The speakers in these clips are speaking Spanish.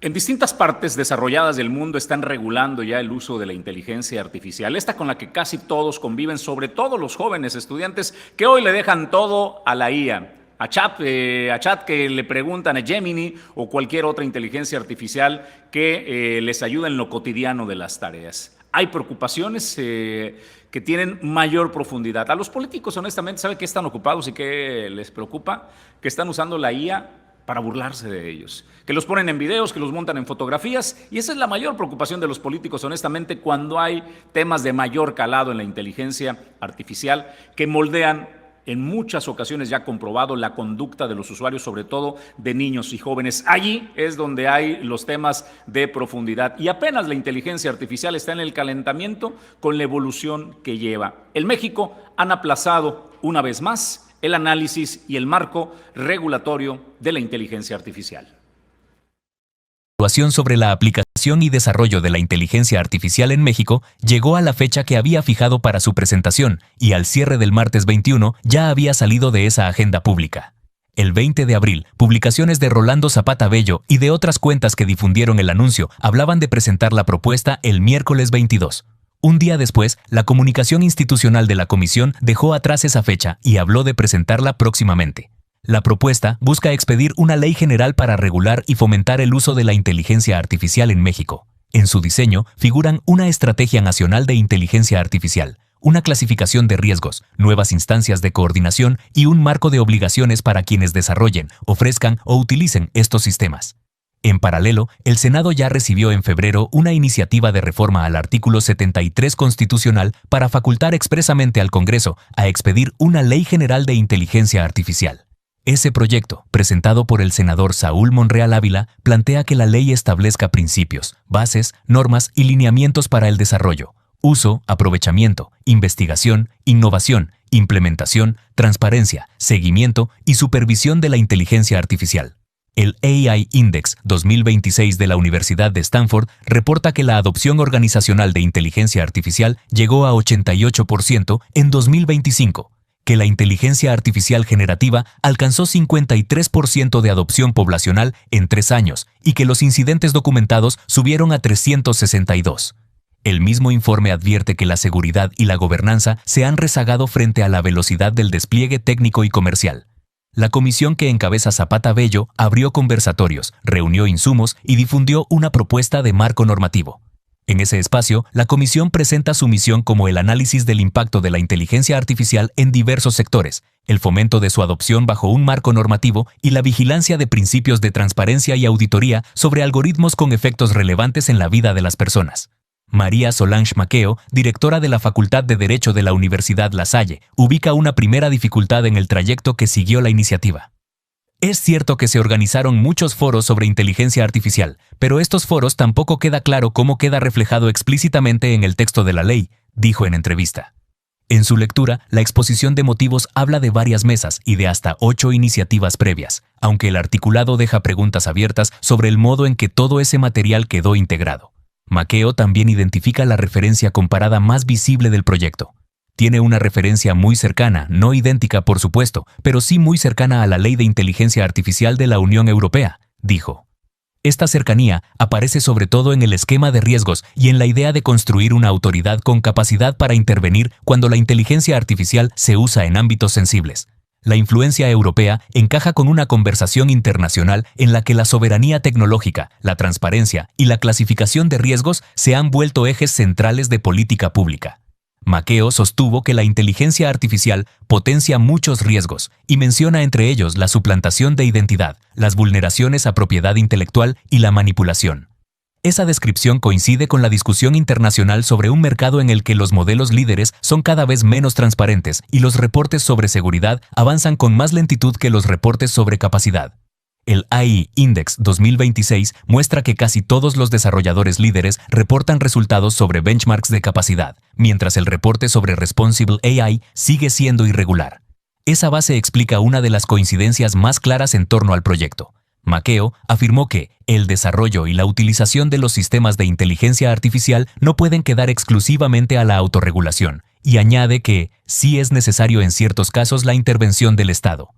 En distintas partes desarrolladas del mundo están regulando ya el uso de la inteligencia artificial, esta con la que casi todos conviven, sobre todo los jóvenes estudiantes que hoy le dejan todo a la IA, a chat que le preguntan, a Gemini o cualquier otra inteligencia artificial que les ayuda en lo cotidiano de las tareas. Hay preocupaciones que tienen mayor profundidad. A los políticos, honestamente, ¿sabe qué están ocupados y qué les preocupa? Que están usando la IA para burlarse de ellos, que los ponen en videos, que los montan en fotografías, y esa es la mayor preocupación de los políticos, honestamente, cuando hay temas de mayor calado en la inteligencia artificial que moldean en muchas ocasiones ya comprobado la conducta de los usuarios, sobre todo de niños y jóvenes. Allí es donde hay los temas de profundidad y apenas la inteligencia artificial está en el calentamiento con la evolución que lleva. En México han aplazado una vez más el análisis y el marco regulatorio de la inteligencia artificial. Evaluación sobre la aplicación y desarrollo de la inteligencia artificial en México llegó a la fecha que había fijado para su presentación y al cierre del martes 21 ya había salido de esa agenda pública. El 20 de abril, publicaciones de Rolando Zapata Bello y de otras cuentas que difundieron el anuncio hablaban de presentar la propuesta el miércoles 22. Un día después, la comunicación institucional de la comisión dejó atrás esa fecha y habló de presentarla próximamente. La propuesta busca expedir una ley general para regular y fomentar el uso de la inteligencia artificial en México. En su diseño figuran una estrategia nacional de inteligencia artificial, una clasificación de riesgos, nuevas instancias de coordinación y un marco de obligaciones para quienes desarrollen, ofrezcan o utilicen estos sistemas. En paralelo, el Senado ya recibió en febrero una iniciativa de reforma al artículo 73 constitucional para facultar expresamente al Congreso a expedir una ley general de inteligencia artificial. Ese proyecto, presentado por el senador Saúl Monreal Ávila, plantea que la ley establezca principios, bases, normas y lineamientos para el desarrollo, uso, aprovechamiento, investigación, innovación, implementación, transparencia, seguimiento y supervisión de la inteligencia artificial. El AI Index 2026 de la Universidad de Stanford reporta que la adopción organizacional de inteligencia artificial llegó a 88% en 2025, que la inteligencia artificial generativa alcanzó 53% de adopción poblacional en 3 años y que los incidentes documentados subieron a 362. El mismo informe advierte que la seguridad y la gobernanza se han rezagado frente a la velocidad del despliegue técnico y comercial. La comisión que encabeza Zapata Bello abrió conversatorios, reunió insumos y difundió una propuesta de marco normativo. En ese espacio, la comisión presenta su misión como el análisis del impacto de la inteligencia artificial en diversos sectores, el fomento de su adopción bajo un marco normativo y la vigilancia de principios de transparencia y auditoría sobre algoritmos con efectos relevantes en la vida de las personas. María Solange Maqueo, directora de la Facultad de Derecho de la Universidad La Salle, ubica una primera dificultad en el trayecto que siguió la iniciativa. Es cierto que se organizaron muchos foros sobre inteligencia artificial, pero estos foros tampoco queda claro cómo queda reflejado explícitamente en el texto de la ley, dijo en entrevista. En su lectura, la exposición de motivos habla de varias mesas y de hasta 8 iniciativas previas, aunque el articulado deja preguntas abiertas sobre el modo en que todo ese material quedó integrado. Maqueo también identifica la referencia comparada más visible del proyecto. Tiene una referencia muy cercana, no idéntica por supuesto, pero sí muy cercana a la Ley de Inteligencia Artificial de la Unión Europea, dijo. Esta cercanía aparece sobre todo en el esquema de riesgos y en la idea de construir una autoridad con capacidad para intervenir cuando la inteligencia artificial se usa en ámbitos sensibles. La influencia europea encaja con una conversación internacional en la que la soberanía tecnológica, la transparencia y la clasificación de riesgos se han vuelto ejes centrales de política pública. Maqueo sostuvo que la inteligencia artificial potencia muchos riesgos y menciona entre ellos la suplantación de identidad, las vulneraciones a propiedad intelectual y la manipulación. Esa descripción coincide con la discusión internacional sobre un mercado en el que los modelos líderes son cada vez menos transparentes y los reportes sobre seguridad avanzan con más lentitud que los reportes sobre capacidad. El AI Index 2026 muestra que casi todos los desarrolladores líderes reportan resultados sobre benchmarks de capacidad, mientras el reporte sobre Responsible AI sigue siendo irregular. Esa base explica una de las coincidencias más claras en torno al proyecto. Maqueo afirmó que el desarrollo y la utilización de los sistemas de inteligencia artificial no pueden quedar exclusivamente a la autorregulación, y añade que sí es necesario en ciertos casos la intervención del Estado.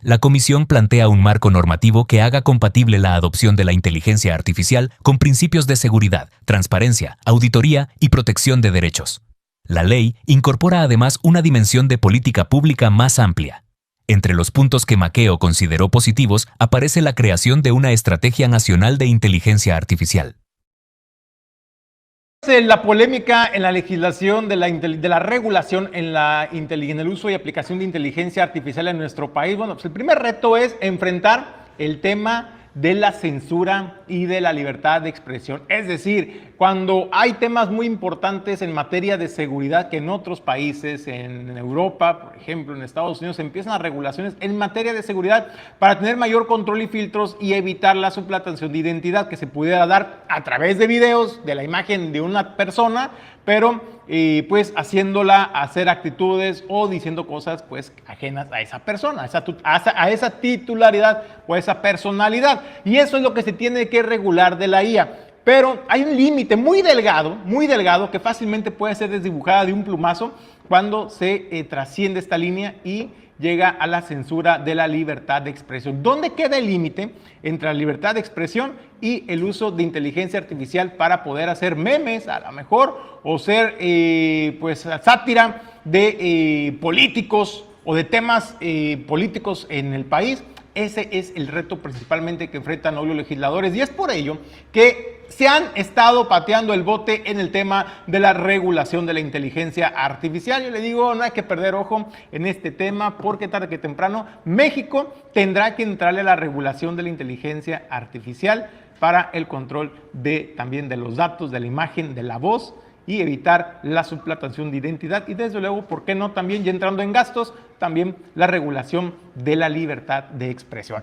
La comisión plantea un marco normativo que haga compatible la adopción de la inteligencia artificial con principios de seguridad, transparencia, auditoría y protección de derechos. La ley incorpora además una dimensión de política pública más amplia. Entre los puntos que Maqueo consideró positivos aparece la creación de una estrategia nacional de inteligencia artificial. La polémica en la legislación de la regulación en el uso y aplicación de inteligencia artificial en nuestro país. Bueno, pues el primer reto es enfrentar el tema de la censura y de la libertad de expresión. Es decir, cuando hay temas muy importantes en materia de seguridad que en otros países, en Europa, por ejemplo, en Estados Unidos, empiezan las regulaciones en materia de seguridad para tener mayor control y filtros y evitar la suplantación de identidad que se pudiera dar a través de videos de la imagen de una persona, pero pues haciéndola hacer actitudes o diciendo cosas pues ajenas a esa persona, a esa titularidad o a esa personalidad. Y eso es lo que se tiene que regular de la IA. Pero hay un límite muy delgado, que fácilmente puede ser desdibujada de un plumazo cuando se trasciende esta línea y llega a la censura de la libertad de expresión. ¿Dónde queda el límite entre la libertad de expresión y el uso de inteligencia artificial para poder hacer memes, a lo mejor, o ser pues sátira de políticos o de temas políticos en el país? Ese es el reto principalmente que enfrentan hoy los legisladores y es por ello que se han estado pateando el bote en el tema de la regulación de la inteligencia artificial. Yo le digo, no hay que perder ojo en este tema porque tarde que temprano México tendrá que entrarle a la regulación de la inteligencia artificial para el control también de los datos, de la imagen, de la voz y evitar la suplantación de identidad y desde luego, ¿por qué no? También ya entrando en gastos, también la regulación de la libertad de expresión.